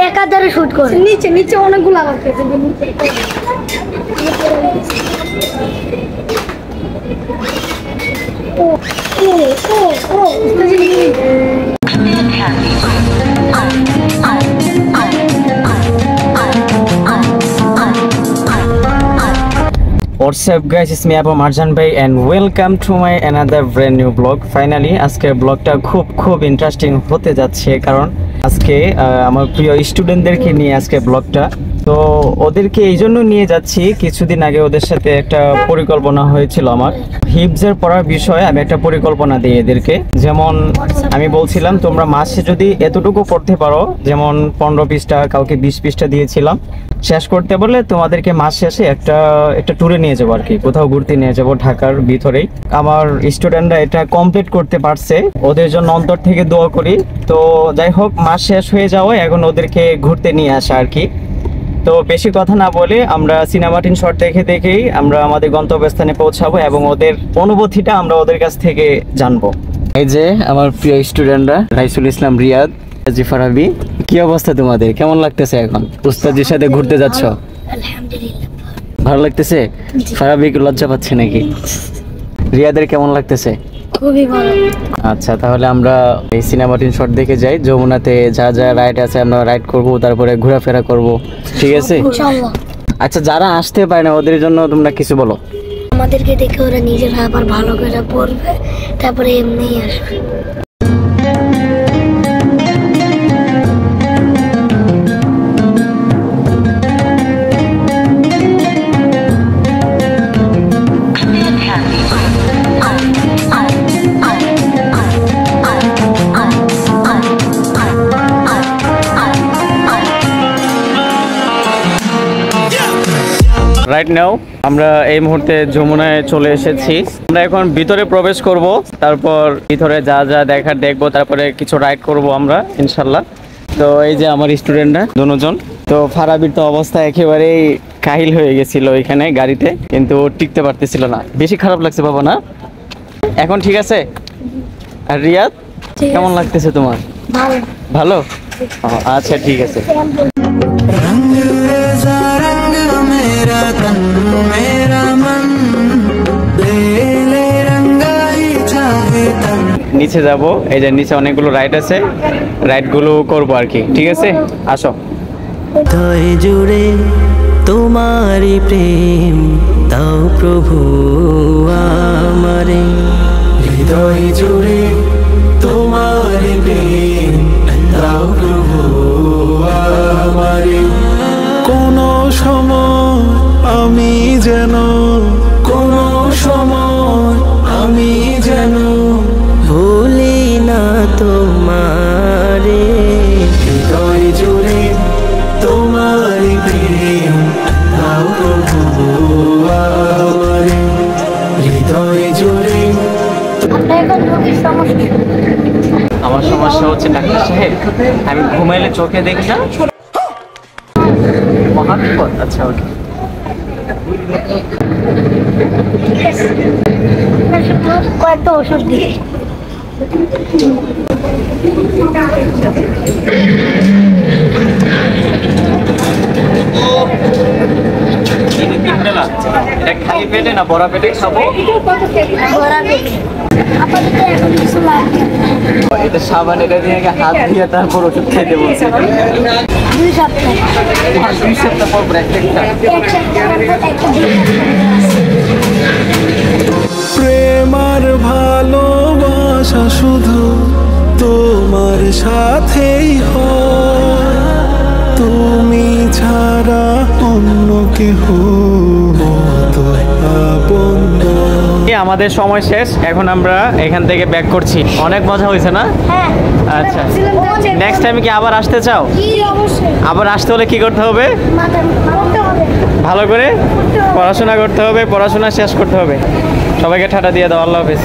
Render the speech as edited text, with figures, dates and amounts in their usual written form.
একাধারে শুট করে নিচে নিচে অনেকগুলো আঘাত পেয়েছে নিচে ও ও ও ও What's up guys, it's me Abu Marjan bhai and welcome to my another brand new vlog. Finally আজকে ব্লগটা খুব ইন্টারেস্টিং হতে যাচ্ছে কারণ আজকে আমার প্রিয় স্টুডেন্টদেরকে নিয়ে আজকে ব্লগটা তো ওদেরকে এই জন্য নিয়ে যাচ্ছি কিছুদিন আগে ওদের সাথে একটা পরিকল্পনা হয়েছিল আমার হিপসের পড়ার বিষয়ে আমি একটা পরিকল্পনা দিই এদেরকে যেমন আমি বলছিলাম তোমরা মাসে যদি এতটুকু পড়তে পারো যেমন 15 পৃষ্ঠা কাউকে 20 পৃষ্ঠা দিয়েছিলাম শেষ করতে বললে তোমাদেরকে মাস শেষে একটা ট্যুরে নিয়ে যাবো আর কি কোথাও ঘুরতে নিয়ে যাবো ঢাকার ভিতরেই আমার স্টুডেন্টরা এটা কমপ্লিট করতে পারছে ওদের জন্য অন্তর থেকে দোয়া করি তো যাই হোক মাস শেষ হয়ে যাওয়ায় এখন ওদেরকে ঘুরতে নিয়ে আসা আর কি তো বেশি কথা না বলে আমরা সিনেমাটিন শর্ট দেখেই আমরা আমাদের গন্তব্যস্থানে পৌঁছাবো এবং ওদের অনুভূতিটা আমরা ওদের কাছ থেকে জানবো এই যে আমার প্রিয় স্টুডেন্টরা রাইসুল ইসলাম রিয়াদ ফারাবি কি অবস্থা তোমাদের কেমন লাগতেছে এখন উস্তাদের সাথে ঘুরতে যাচ্ছ আলহামদুলিল্লাহ ভালো লাগতেছে ফারাবি কি লজ্জা পাচ্ছে নাকি রিয়াদের কেমন লাগতেছে খুবই ভালো আচ্ছা তাহলে আমরা এই সিনেমাটিন শর্ট দেখে যাই যমুনাতে যা যা রাইড আছে আমরা রাইড করব তারপরে ঘোরাফেরা করব ঠিক আছে ইনশাআল্লাহ আচ্ছা যারা আসতে পারে না ওদের জন্য তোমরা কিছু বলো আমাদেরকে দেখে ওরা নিজেরা আবার ভালো করে পড়বে তারপরে এমনিই আসবে রাইট নাও আমরা এই মুহূর্তে যমুনায় চলে এসেছি আমরা এখন ভিতরে প্রবেশ করব তারপর ভিতরে যা যা দেখার দেখবো তারপরে কিছু রাইড করব আমরা ইনশাল্লাহ তো এই যে আমার স্টুডেন্টরা দুজন তো ফারাবির তো অবস্থা একেবারেই কাহিল হয়ে গেছিল এখানে গাড়িতে কিন্তু টিকতে পারতেছিল না বেশি খারাপ লাগছে বাবা না এখন ঠিক আছে আর রিয়াদ কেমন লাগতেছে তোমার ভালো ভালো আচ্ছা ঠিক আছে নিচে যাব এই যে নিচে অনেকগুলো রাইড আছে রাইডগুলো করব আর কি ঠিক আছে আসো হৃদয় জুড়ে তোমারই প্রেম দাও প্রভু আমারে হৃদয় জুড়ে তোমারই প্রেম দাও প্রভু আমারে কোন সময় আমি যেন ভুলি না তোমারে হৃদয় জুড়ে তোমারই প্রেম দাও প্রভু আমারে হৃদয় জুড়ে আমার সমস্যা হচ্ছে ডাক্তার সাহেব আমি ঘুমাইলে চোখে দেখি না মহাবিপদ আচ্ছা ওকে কয়েকটা ওষুধ দিয়ে এটা খালি পেটে না বড় পেটে খাবো এটা সাবান এটা দিয়ে হাত দিয়ে তারপর ওষুধ খাইতে বলছে 2 সপ্তাহ 2 সপ্তাহ পর ব্রেক প্রেমার ভালোবাসা শুধু তোমার সাথেই হয় তুমি ছাড়া অন্য কেহ আপন আমাদের সময় শেষ এখন আমরা এখান থেকে ব্যাক করছি অনেক মজা হয়েছে না হ্যাঁ আচ্ছা নেক্সট টাইম কি আবার আসতে চাও অবশ্যই আবার আসতে হলে কি করতে হবে ভালো করে পড়াশোনা করতে হবে পড়াশোনা শেষ করতে হবে সবাইকে টাটা দিয়ে দাও আল্লাহ হাফেজ